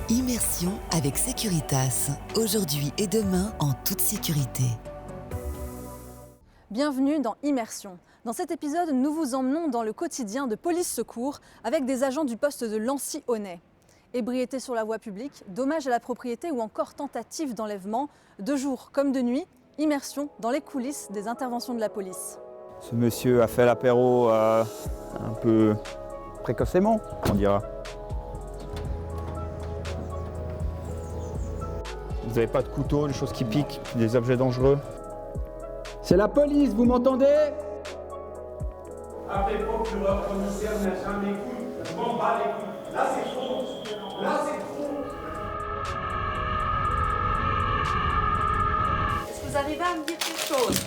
Immersion avec Securitas, aujourd'hui et demain en toute sécurité. Bienvenue dans Immersion. Dans cet épisode, nous vous emmenons dans le quotidien de police secours avec des agents du poste de Lancy-Aunay. Ébriété sur la voie publique, dommages à la propriété ou encore tentative d'enlèvement, de jour comme de nuit, immersion dans les coulisses des interventions de la police. Ce monsieur a fait l'apéro un peu précocement, on dira. Vous n'avez pas de couteau, des choses qui piquent, des objets dangereux? C'est la police, vous m'entendez? Après, procureur, commissaire, n'a jamais couilles. Je m'en bats les couilles. Là, c'est trop. Là, c'est trop. Est-ce que vous arrivez à me dire quelque chose?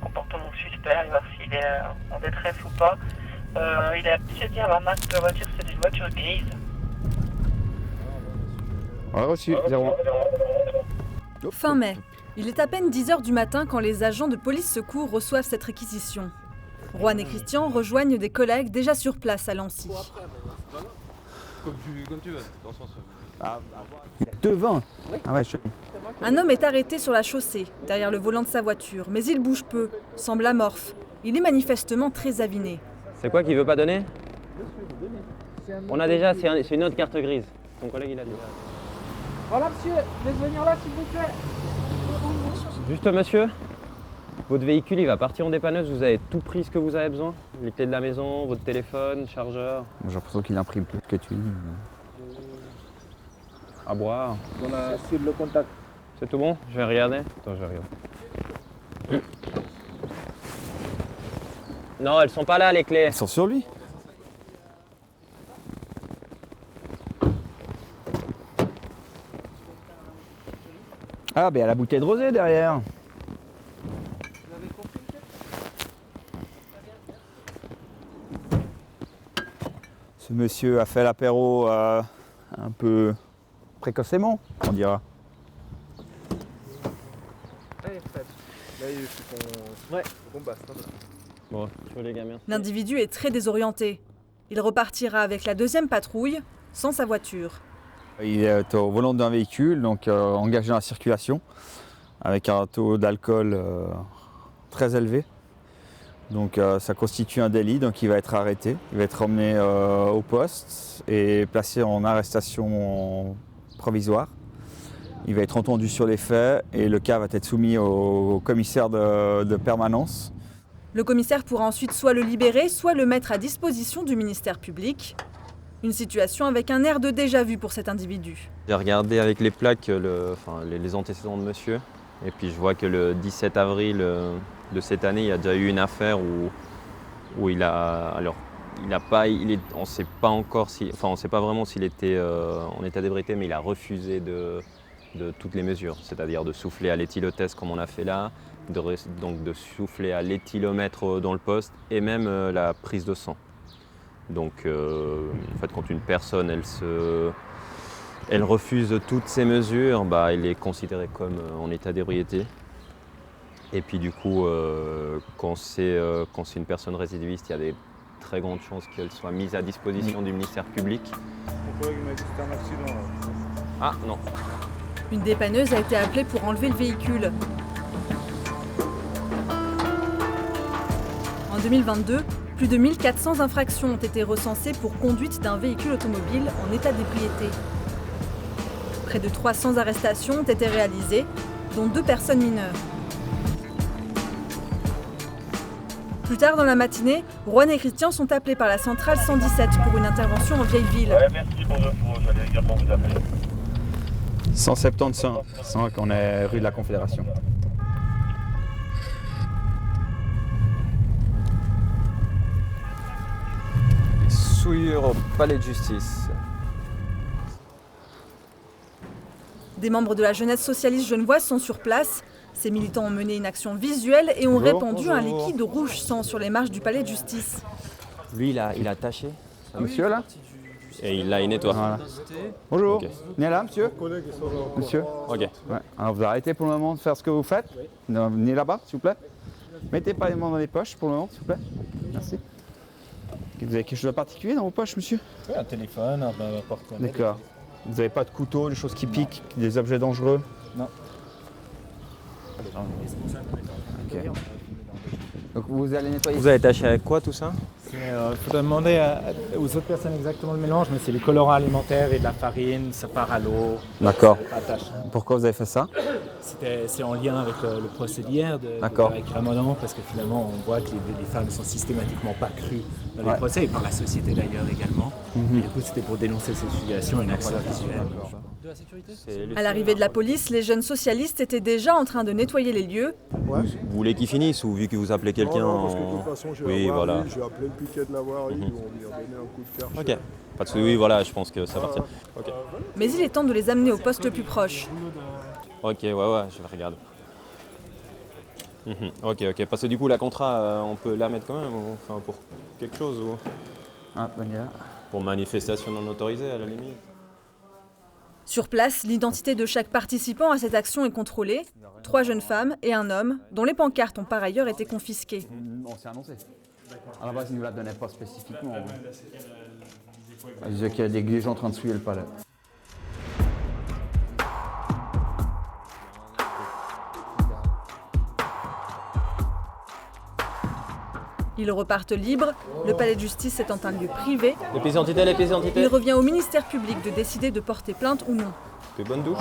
Comportement suspect, il va voir s'il est en détresse ou pas. Il a peut-être dit à la marque de la voiture, c'est une voiture grise. On a reçu, 01. Fin mai, il est à peine 10h du matin quand les agents de police secours reçoivent cette réquisition. Juan et Christian rejoignent des collègues déjà sur place à Lancy. Comme tu veux, dans le sens. Il y a 2,20. Ah ouais, Un homme est arrêté sur la chaussée, derrière le volant de sa voiture, mais il bouge peu, semble amorphe. Il est manifestement très aviné. C'est quoi qu'il veut pas donner? On a déjà, c'est une autre carte grise. Ton collègue il a déjà. Voilà monsieur, vous pouvez venir là s'il vous plaît. Juste monsieur, votre véhicule il va partir en dépanneuse, vous avez tout pris ce que vous avez besoin? Les clés de la maison, votre téléphone, chargeur. J'ai l'impression qu'il imprime plus que tu. À boire. On a suivi le contact. C'est tout bon? Je vais regarder. Attends, je vais regarder. Non, elles sont pas là les clés. Ils sont sur lui. Ah, ben il y a la bouteille de rosé derrière. Ce monsieur a fait l'apéro un peu précocement, on dira. Allez, Fred. Là, il faut qu'on basse. Bon, tu vois les gars, merci. L'individu est très désorienté. Il repartira avec la deuxième patrouille, sans sa voiture. Il est au volant d'un véhicule, donc engagé dans la circulation, avec un taux d'alcool très élevé. Donc ça constitue un délit, donc il va être arrêté. Il va être emmené au poste et placé en arrestation provisoire. Il va être entendu sur les faits et le cas va être soumis au commissaire de permanence. Le commissaire pourra ensuite soit le libérer, soit le mettre à disposition du ministère public. Une situation avec un air de déjà-vu pour cet individu. J'ai regardé avec les plaques les antécédents de monsieur. Et puis je vois que le 17 avril de cette année, il y a déjà eu une affaire où il a. Alors, on ne sait pas encore si. Enfin, on ne sait pas vraiment s'il était en état d'ébriété, mais il a refusé de toutes les mesures. C'est-à-dire de souffler à l'éthylotest comme on a fait là, donc de souffler à l'éthylomètre dans le poste et même la prise de sang. Donc, en fait, quand une personne, elle refuse toutes ces mesures, elle est considérée comme en état d'ébriété. Et puis du coup, quand c'est une personne récidiviste, il y a des très grandes chances qu'elle soit mise à disposition du ministère public. Mon collègue m'a dit que c'était un accident. Ah non. Une dépanneuse a été appelée pour enlever le véhicule. En 2022, plus de 1400 infractions ont été recensées pour conduite d'un véhicule automobile en état d'ébriété. Près de 300 arrestations ont été réalisées, dont 2 personnes mineures. Plus tard dans la matinée, Juan et Christian sont appelés par la centrale 117 pour une intervention en vieille ville. Ouais, merci pour l'info, j'allais également vous appeler. 175, on est rue de la Confédération. Souillure au palais de justice. Des membres de la jeunesse socialiste genevoise sont sur place. Ces militants ont mené une action visuelle et ont Bonjour, répandu un bonjour. liquide rouge sang sur les marches du palais de justice. Lui, il a taché. Monsieur là? Et il nettoie. Voilà. Bonjour. Ok. Venez là, monsieur. Monsieur. Ok. Ouais. Alors vous arrêtez pour le moment de faire ce que vous faites. Venez là-bas, s'il vous plaît. Mettez pas les mains dans les poches pour le moment, s'il vous plaît. Merci. Vous avez quelque chose de particulier dans vos poches, monsieur? Oui, un téléphone, un portable. D'accord. Vous n'avez pas de couteau, des choses qui piquent, des objets dangereux? Non. Ok. Donc vous allez nettoyer. Vous avez taché avec quoi tout ça? Il faudrait demander aux autres personnes exactement le mélange, mais c'est les colorants alimentaires et de la farine, ça part à l'eau. D'accord. Ça attache. Pourquoi vous avez fait ça? C'est en lien avec le procès d'hier avec Ramadan, parce que finalement on voit que les femmes ne sont systématiquement pas crues dans les procès, et par la société d'ailleurs également. Et du coup c'était pour dénoncer cette situation et une action visuelle. À l'arrivée de la police, les jeunes socialistes étaient déjà en train de nettoyer les lieux. Vous voulez qu'ils finissent ou vu que vous appelez quelqu'un parce que de toute façon, je vais voilà. J'ai appelé le piquet de l'avoir eu, ils vont venir donner un coup de fer. Ok. Pas de soucis, oui, voilà, je pense que ça va partir. Ok. Mais il est temps de les amener au poste le plus proche. Ok, ouais, je vais regarder. Ok. Parce que du coup, la contrat, on peut la mettre quand même, enfin, pour quelque chose ou Ah, bonne idée. pour manifestation non autorisée à la limite. Sur place, l'identité de chaque participant à cette action est contrôlée. 3 jeunes femmes et un homme, dont les pancartes ont par ailleurs été confisquées. On s'est annoncé. À la base, ils ne nous la donnaient pas spécifiquement. Ils disaient qu'il y a des gens en train de souiller le palais. Ils repartent libres, le palais de justice étant un lieu privé. Les pièces d'identité, Il revient au ministère public de décider de porter plainte ou non. Des bonnes douches.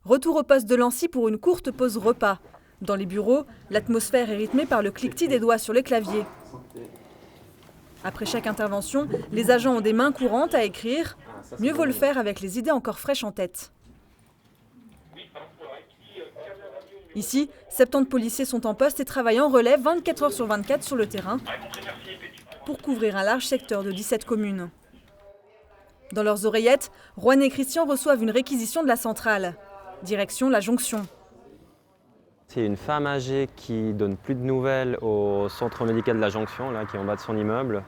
Retour au poste de Lancy pour une courte pause repas. Dans les bureaux, l'atmosphère est rythmée par le cliquetis des doigts sur les claviers. Après chaque intervention, les agents ont des mains courantes à écrire. Mieux vaut le faire avec les idées encore fraîches en tête. Ici, 70 policiers sont en poste et travaillent en relais 24 heures sur 24 sur le terrain pour couvrir un large secteur de 17 communes. Dans leurs oreillettes, Juan et Christian reçoivent une réquisition de la centrale. Direction la jonction. C'est une femme âgée qui donne plus de nouvelles au centre médical de la jonction, là, qui est en bas de son immeuble.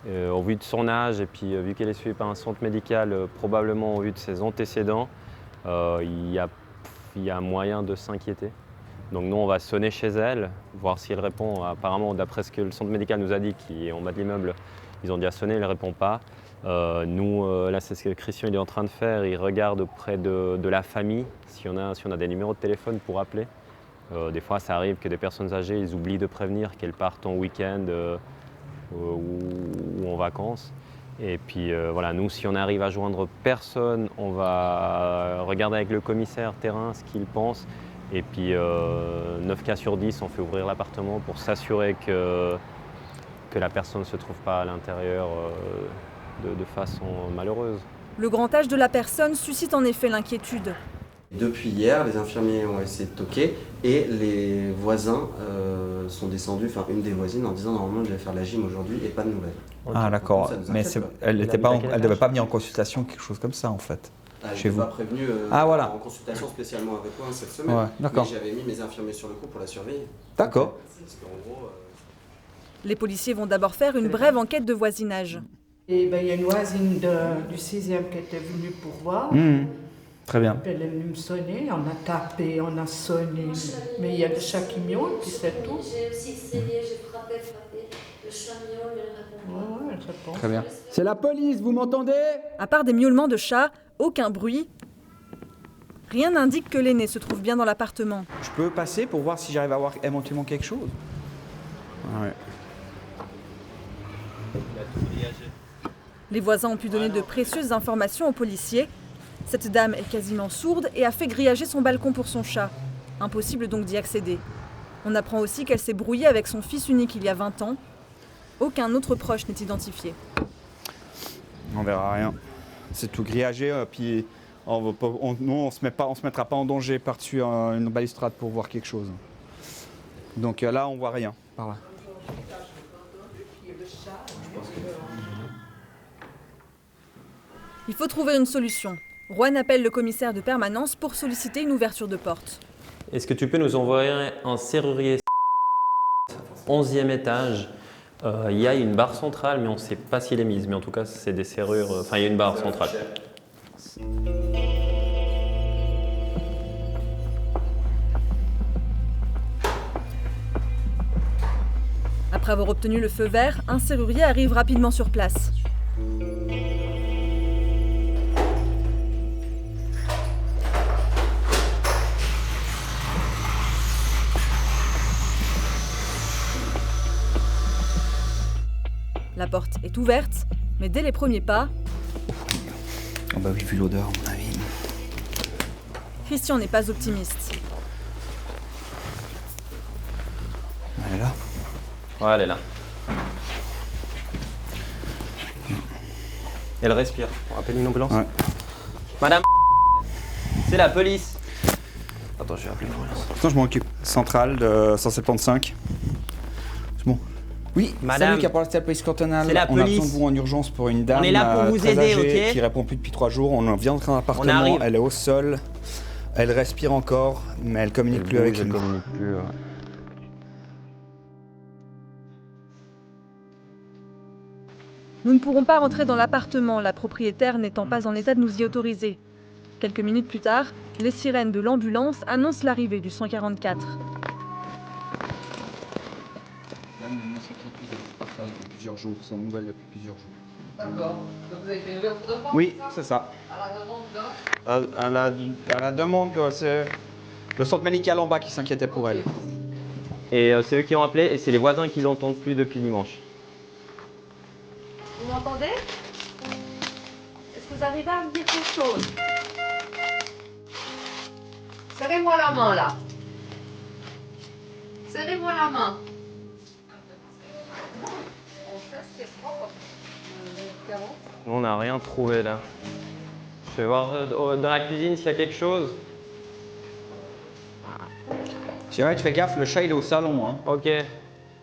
Au vu de son âge et puis vu qu'elle est suivie par un centre médical, probablement au vu de ses antécédents, il y a moyen de s'inquiéter. Donc nous, on va sonner chez elle, voir si elle répond. Apparemment, d'après ce que le centre médical nous a dit, qui est en bas de l'immeuble, ils ont déjà sonné, elle ne répond pas. Là, c'est ce que Christian il est en train de faire. Il regarde auprès de la famille, si on a des numéros de téléphone pour appeler. Des fois, ça arrive que des personnes âgées, ils oublient de prévenir qu'elles partent en week-end ou en vacances. Et puis voilà, nous, si on arrive à joindre personne, on va regarder avec le commissaire terrain ce qu'il pense. Et puis 9 cas sur 10, on fait ouvrir l'appartement pour s'assurer que la personne ne se trouve pas à l'intérieur de façon malheureuse. Le grand âge de la personne suscite en effet l'inquiétude. Depuis hier, les infirmiers ont essayé de toquer et les voisins sont descendus, enfin une des voisines en disant normalement je vais faire la gym aujourd'hui et pas de nouvelles. Ah d'accord, mais elle ne devait pas venir en consultation, quelque chose comme ça en fait. Je n'ai pas prévenu en consultation spécialement avec moi cette semaine, mais j'avais mis mes infirmiers sur le coup pour la surveiller. D'accord. Les policiers vont d'abord faire une brève enquête de voisinage. Et il y a une voisine du 6e qui était venue pour voir. Très bien. Elle est venue me sonner, on a tapé, on a sonné, mais il y a le chat qui miaule, puis c'est tout. J'ai aussi essayé, j'ai frappé, le chat miaule, elle répond. Ouais, elle répond. Très bien. C'est la police, vous m'entendez? À part des miaulements de chats, aucun bruit. Rien n'indique que l'aîné se trouve bien dans l'appartement. Je peux passer pour voir si j'arrive à voir éventuellement quelque chose? Ouais. Les voisins ont pu donner de précieuses informations aux policiers. Cette dame est quasiment sourde et a fait grillager son balcon pour son chat. Impossible donc d'y accéder. On apprend aussi qu'elle s'est brouillée avec son fils unique il y a 20 ans. Aucun autre proche n'est identifié. On verra rien. C'est tout grillagé, puis nous on se mettra pas en danger par-dessus une balustrade pour voir quelque chose. Donc là on voit rien par là. Il faut trouver une solution. Juan appelle le commissaire de permanence pour solliciter une ouverture de porte. Est-ce que tu peux nous envoyer un serrurier 11e étage Il y a une barre centrale, mais on ne sait pas s'il est mise. Mais en tout cas, c'est des serrures. Enfin, il y a une barre centrale. Après avoir obtenu le feu vert, un serrurier arrive rapidement sur place. La porte est ouverte, mais dès les premiers pas, Oh bah oui, vu l'odeur, à mon avis. Christian n'est pas optimiste. Elle est là? Ouais, elle est là. Elle respire. On appelle une ambulance? Ouais. Madame, c'est la police. Attends, je vais appeler l'ambulance. Attends, je m'en occupe. Centrale de 175. C'est bon. Oui, Madame, salut, caporal de la police cantonale. c'est la On a police. besoin de vous en urgence pour une dame On est là pour vous très aider, âgée, ok? qui répond plus depuis 3 jours. On vient d'entrer dans On l'appartement, arrive. elle est au sol. Elle respire encore, mais elle communique plus avec nous. Nous ne pourrons pas rentrer dans l'appartement, la propriétaire n'étant pas en état de nous y autoriser. Quelques minutes plus tard, les sirènes de l'ambulance annoncent l'arrivée du 144. Depuis plusieurs jours, sans nouvelles depuis plusieurs jours. D'accord. Donc vous avez fait une demande? Oui, c'est ça. À la demande, c'est le centre médical en bas qui s'inquiétait pour elle. Et c'est eux qui ont appelé et c'est les voisins qui l'entendent plus depuis dimanche. Vous m'entendez? Est-ce que vous arrivez à me dire quelque chose? Serrez-moi la main là. Serrez-moi la main. Nous, on n'a rien trouvé là. Je vais voir dans la cuisine s'il y a quelque chose. Chérie, tu fais gaffe, le chat il est au salon. Hein. Ok.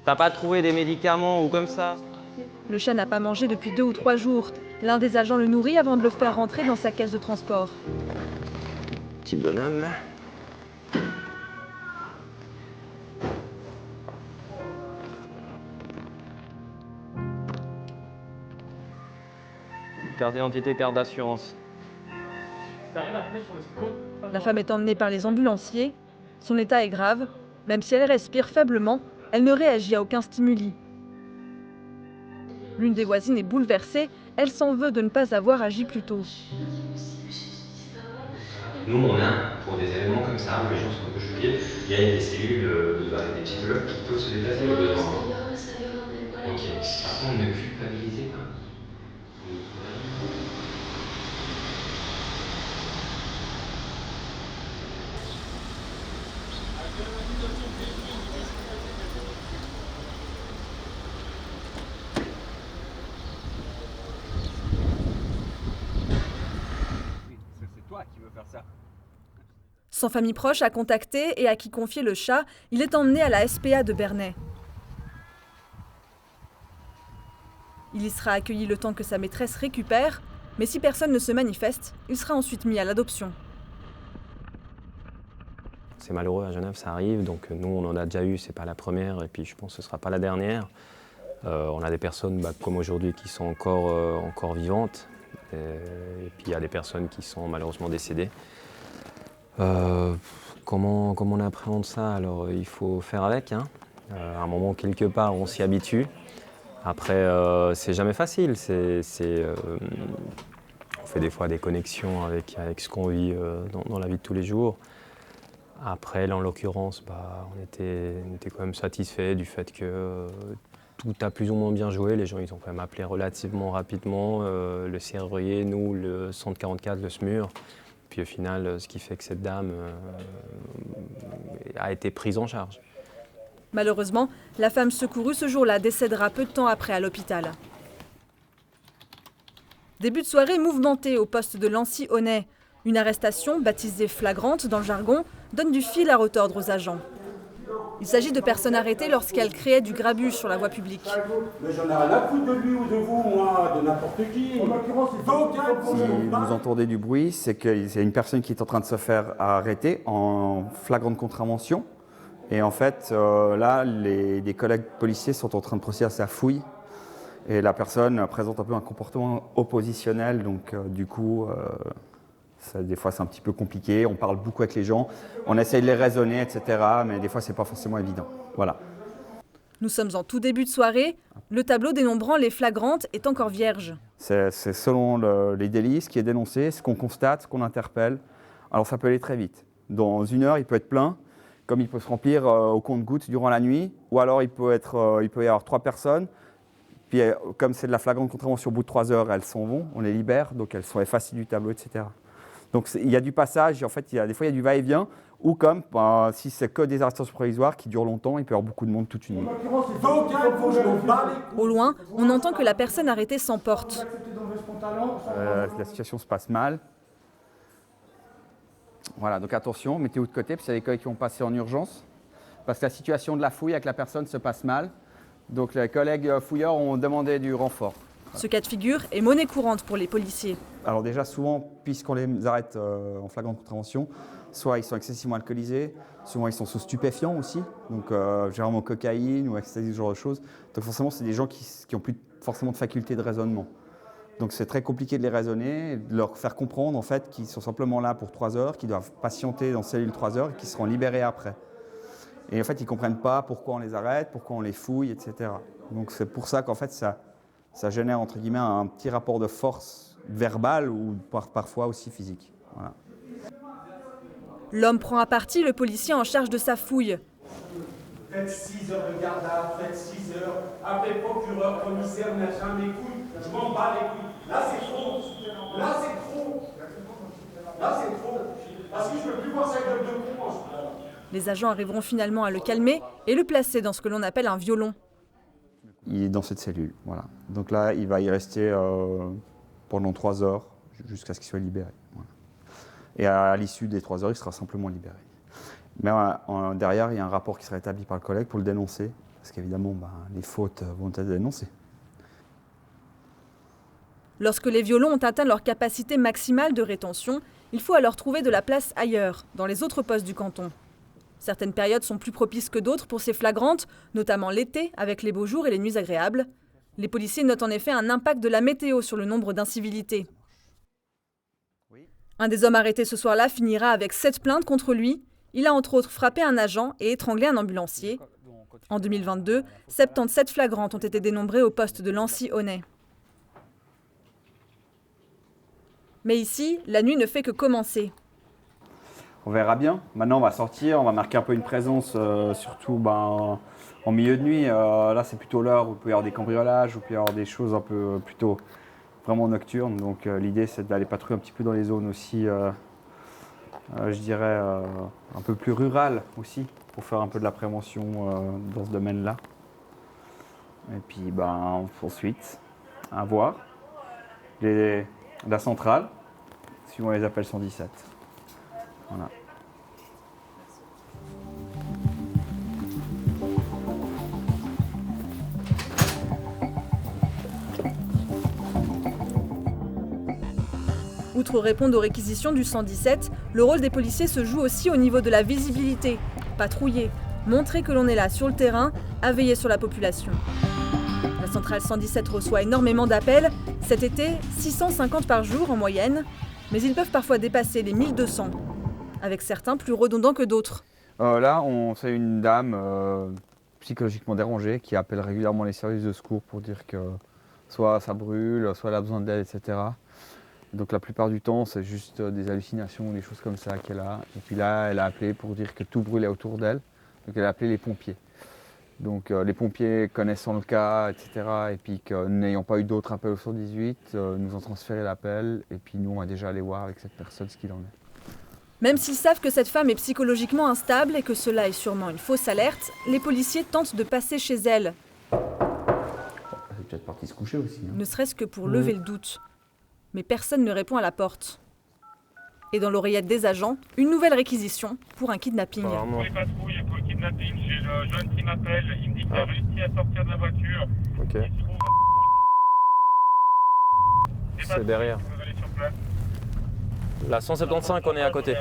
T'as pas trouvé des médicaments ou comme ça? Le chat n'a pas mangé depuis 2 ou 3 jours. L'un des agents le nourrit avant de le faire rentrer dans sa caisse de transport. Petit bonhomme là. Carte d'identité, carte d'assurance. La femme est emmenée par les ambulanciers. Son état est grave. Même si elle respire faiblement, elle ne réagit à aucun stimuli. L'une des voisines est bouleversée. Elle s'en veut de ne pas avoir agi plus tôt. Nous, on a, pour des événements comme ça, où les gens sont un peu choqués, il y a des cellules, avec des petits blocs qui peuvent se déplacer au besoin. Ok. Par contre, ne culpabilisez pas. Sans famille proche à contacter et à qui confier le chat, il est emmené à la SPA de Bernay. Il y sera accueilli le temps que sa maîtresse récupère, mais si personne ne se manifeste, il sera ensuite mis à l'adoption. C'est malheureux, à Genève ça arrive, donc nous on en a déjà eu, c'est pas la première, et puis je pense que ce sera pas la dernière. On a des personnes comme aujourd'hui qui sont encore vivantes, et puis il y a des personnes qui sont malheureusement décédées. Comment on appréhende ça? Alors il faut faire avec, hein. À un moment quelque part on s'y habitue. Après c'est jamais facile, on fait des fois des connexions avec ce qu'on vit dans la vie de tous les jours. Après là en l'occurrence on était quand même satisfait du fait que tout a plus ou moins bien joué. Les gens ils ont quand même appelé relativement rapidement, le serrurier, nous, le 144, le SMUR. Puis au final, ce qui fait que cette dame a été prise en charge. Malheureusement, la femme secourue ce jour-là décédera peu de temps après à l'hôpital. Début de soirée mouvementé au poste de Lancy-Aunay. Une arrestation, baptisée flagrante dans le jargon, donne du fil à retordre aux agents. Il s'agit de personnes arrêtées lorsqu'elles créaient du grabuge sur la voie publique. Mais j'en ai rien à foutre de lui ou de vous, moi, de n'importe qui. En l'occurrence, c'est pas aucun. Si vous entendez du bruit, c'est qu'il y a une personne qui est en train de se faire arrêter en flagrante contravention Et en fait, là, des collègues policiers sont en train de procéder à sa fouille. Et la personne présente un peu un comportement oppositionnel. Donc, du coup, des fois, c'est un petit peu compliqué. On parle beaucoup avec les gens. On essaye de les raisonner, etc. Mais des fois, ce n'est pas forcément évident. Voilà. Nous sommes en tout début de soirée. Le tableau dénombrant les flagrantes est encore vierge. C'est selon les délits, ce qui est dénoncé, ce qu'on constate, ce qu'on interpelle. Alors, ça peut aller très vite. Dans 1 heure, il peut être plein. Comme il peut se remplir au compte-gouttes durant la nuit, ou alors il peut y avoir 3 personnes, puis comme c'est de la flagrante contravention, au bout de 3 heures, elles s'en vont, on les libère, donc elles sont effacées du tableau, etc. Donc il y a du passage, en fait, des fois il y a du va-et-vient, ou comme si c'est que des arrestations provisoires qui durent longtemps, il peut y avoir beaucoup de monde toute une nuit. Au loin, on entend que la personne arrêtée s'emporte. La situation se passe mal. Voilà, donc attention, mettez-vous de côté, parce qu'il y a des collègues qui vont passer en urgence, parce que la situation de la fouille avec la personne se passe mal. Donc les collègues fouilleurs ont demandé du renfort. Ce cas de figure est monnaie courante pour les policiers. Alors déjà, souvent, puisqu'on les arrête en flagrante contravention, soit ils sont excessivement alcoolisés, souvent ils sont sous stupéfiants aussi, donc généralement cocaïne ou ecstasy, ce genre de choses. Donc forcément, c'est des gens qui n'ont plus forcément de faculté de raisonnement. Donc c'est très compliqué de les raisonner, de leur faire comprendre en fait qu'ils sont simplement là pour 3 heures, qu'ils doivent patienter dans cellule 3 heures et qu'ils seront libérés après. Et en fait, ils ne comprennent pas pourquoi on les arrête, pourquoi on les fouille, etc. Donc c'est pour ça qu'en fait, ça génère entre guillemets un petit rapport de force verbale ou parfois aussi physique. Voilà. L'homme prend à partie le policier en charge de sa fouille. Faites 6 heures de garde à vue, faites 6 heures. Après procureur, commissaire, machin, mes couilles, je m'en bats les couilles. Là, c'est trop. Là, c'est trop. Là, c'est trop. Parce que je ne peux plus voir sa gueule de con. Les agents arriveront finalement à le calmer et le placer dans ce que l'on appelle un violon. Il est dans cette cellule, voilà. Donc là, il va y rester pendant 3 heures jusqu'à ce qu'il soit libéré. Voilà. Et à l'issue des 3 heures, il sera simplement libéré. Mais derrière, il y a un rapport qui sera établi par le collègue pour le dénoncer, parce qu'évidemment, les fautes vont être dénoncées. Lorsque les violons ont atteint leur capacité maximale de rétention, il faut alors trouver de la place ailleurs, dans les autres postes du canton. Certaines périodes sont plus propices que d'autres pour ces flagrantes, notamment l'été, avec les beaux jours et les nuits agréables. Les policiers notent en effet un impact de la météo sur le nombre d'incivilités. Un des hommes arrêtés ce soir-là finira avec 7 plaintes contre lui. Il a entre autres frappé un agent et étranglé un ambulancier. En 2022, 77 flagrantes ont été dénombrées au poste de Lancy-Aunay. Mais ici, la nuit ne fait que commencer. On verra bien. Maintenant, on va sortir, on va marquer un peu une présence, surtout en milieu de nuit. Là, c'est plutôt l'heure où il peut y avoir des cambriolages, où il peut y avoir des choses un peu plutôt vraiment nocturnes. Donc l'idée, c'est d'aller patrouiller un petit peu dans les zones aussi, je dirais, un peu plus rurales aussi, pour faire un peu de la prévention dans ce domaine-là. Et puis, ensuite, à voir. La centrale, suivant les appels 117. Voilà. Outre répondre aux réquisitions du 117, le rôle des policiers se joue aussi au niveau de la visibilité. Patrouiller, montrer que l'on est là sur le terrain, à veiller sur la population. La centrale 117 reçoit énormément d'appels. Cet été, 650 par jour en moyenne, mais ils peuvent parfois dépasser les 1200, avec certains plus redondants que d'autres. Là, c'est une dame psychologiquement dérangée qui appelle régulièrement les services de secours pour dire que soit ça brûle, soit elle a besoin d'aide, etc. Donc la plupart du temps, c'est juste des hallucinations ou des choses comme ça qu'elle a. Et puis là, elle a appelé pour dire que tout brûlait autour d'elle. Donc elle a appelé les pompiers. Donc les pompiers connaissant le cas, etc. Et puis n'ayant pas eu d'autres appels au 118, nous ont transféré l'appel. Et puis nous, on va déjà aller voir avec cette personne ce qu'il en est. Même s'ils savent que cette femme est psychologiquement instable et que cela est sûrement une fausse alerte, les policiers tentent de passer chez elle. Elle est peut-être partie se coucher aussi. Ne serait-ce que pour lever le doute. Mais personne ne répond à la porte. Et dans l'oreillette des agents, une nouvelle réquisition pour un kidnapping. Pour les patrouilles, pour le kidnapping, j'ai le jeune qui m'appelle, il me dit qu'il a réussi à sortir de la voiture. Ok. Il se trouve... C'est derrière. La 175, on est à côté.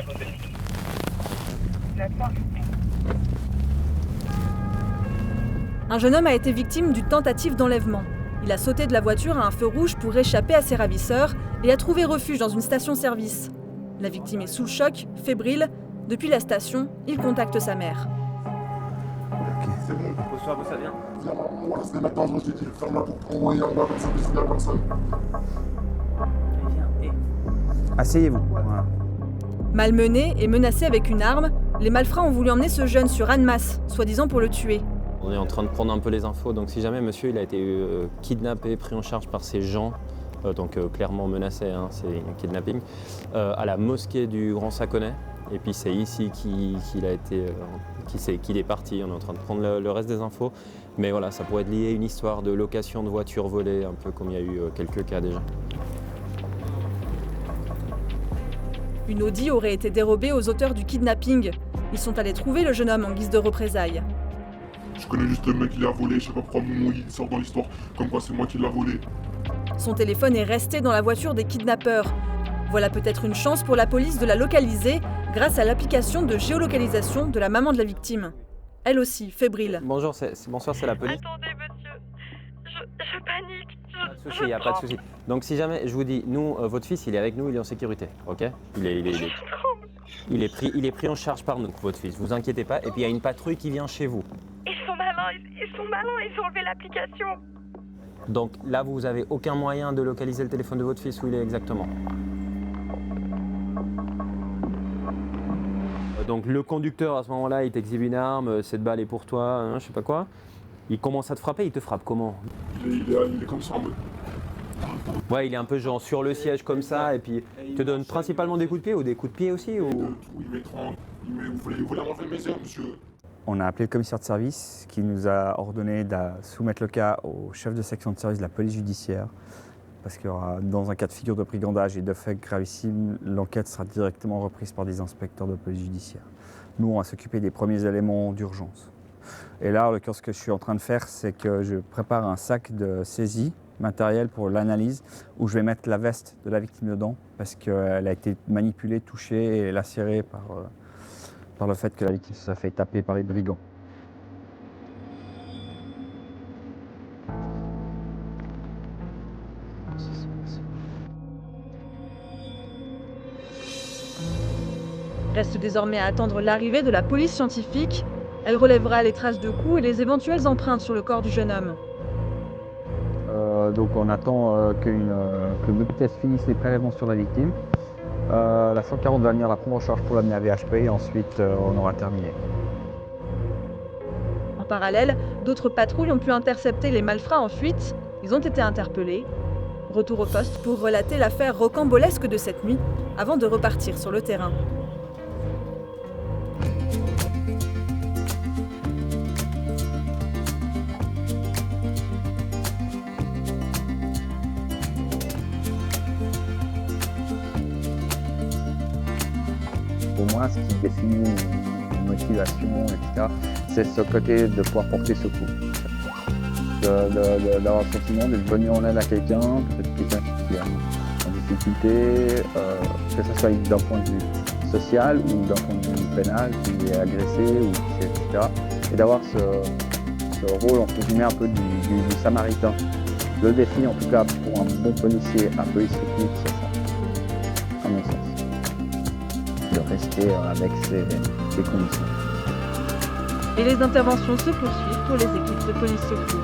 Un jeune homme a été victime d'une tentative d'enlèvement. Il a sauté de la voiture à un feu rouge pour échapper à ses ravisseurs et a trouvé refuge dans une station-service. La victime est sous le choc, fébrile. Depuis la station, il contacte sa mère. Ok, c'est bon. Bonsoir, ça vient. Viens, moi, c'est maintenant, je t'ai dit, ferme-la pour prendre un bas comme ça, mais c'est la personne. Asseyez-vous. Voilà. Malmené et menacé avec une arme, les malfrats ont voulu emmener ce jeune sur Annemasse, soi-disant pour le tuer. On est en train de prendre un peu les infos, donc si jamais monsieur il a été kidnappé, pris en charge par ces gens, donc clairement menacé, hein, c'est un kidnapping, à la mosquée du Grand Saconnet, et puis c'est ici qu'il a été, qu'il est parti. On est en train de prendre le reste des infos, mais voilà, ça pourrait être lié à une histoire de location de voitures volées, un peu comme il y a eu quelques cas déjà. Une Audi aurait été dérobée aux auteurs du kidnapping. Ils sont allés trouver le jeune homme en guise de représailles. Je connais juste le mec qui l'a volé, je sais pas pourquoi il sort dans l'histoire, comme quoi c'est moi qui l'a volé. Son téléphone est resté dans la voiture des kidnappeurs. Voilà peut-être une chance pour la police de la localiser grâce à l'application de géolocalisation de la maman de la victime. Elle aussi, fébrile. Bonjour, bonsoir, c'est la police. Attendez, monsieur. Je panique. Pas de souci, il n'y a pas de souci. Donc si jamais, je vous dis, nous, votre fils, il est avec nous, il est en sécurité, ok? Il est pris en charge par nous, votre fils, vous inquiétez pas. Et puis il y a une patrouille qui vient chez vous. Ils sont malins, ils ont enlevé l'application. Donc là, vous avez aucun moyen de localiser le téléphone de votre fils, où il est exactement. Donc le conducteur, à ce moment-là, il t'exhibe une arme, cette balle est pour toi, hein, je sais pas quoi. Il commence à te frapper, il te frappe comment? Il est comme ça en mode. Ouais, il est un peu genre sur le siège comme ça, et puis il te donne principalement des coups de pied ou des coups de pied aussi ou... Oui, mais vous voulez enlever mes ailes, monsieur. On a appelé le commissaire de service qui nous a ordonné de soumettre le cas au chef de section de service de la police judiciaire. Parce qu'il y aura, dans un cas de figure de brigandage et de faits gravissimes, l'enquête sera directement reprise par des inspecteurs de police judiciaire. Nous, on va s'occuper des premiers éléments d'urgence. Et là, ce que je suis en train de faire, c'est que je prépare un sac de saisie matériel pour l'analyse, où je vais mettre la veste de la victime dedans, parce qu'elle a été manipulée, touchée et lacérée par le fait que la victime se soit fait taper par les brigands. Reste désormais à attendre l'arrivée de la police scientifique. Elle relèvera les traces de coups et les éventuelles empreintes sur le corps du jeune homme. Donc on attend que le test finisse les prélèvements sur la victime. La 140 va venir la prendre en charge pour l'amener à VHP et ensuite on aura terminé. En parallèle, d'autres patrouilles ont pu intercepter les malfrats en fuite. Ils ont été interpellés. Retour au poste pour relater l'affaire rocambolesque de cette nuit avant de repartir sur le terrain. Pour moi, ce qui définit une motivation, etc., c'est ce côté de pouvoir porter secours. D'avoir le sentiment d'être venu en aide à quelqu'un, peut-être quelqu'un qui est en difficulté, que ce soit d'un point de vue social ou d'un point de vue pénal, qui est agressé, etc. Et d'avoir ce rôle, entre guillemets, un peu du samaritain. Le défi, en tout cas, pour un bon policier, un police secours, c'est ça, à mon sens. De rester avec ces conditions. Et les interventions se poursuivent pour les équipes de police secours.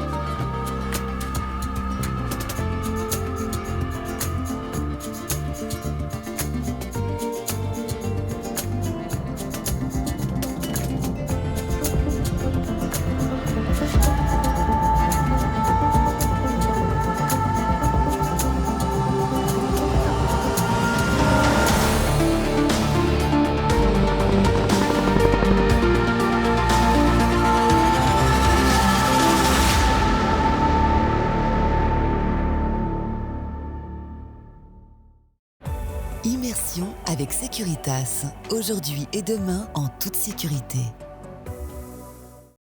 Immersion avec Securitas, aujourd'hui et demain en toute sécurité.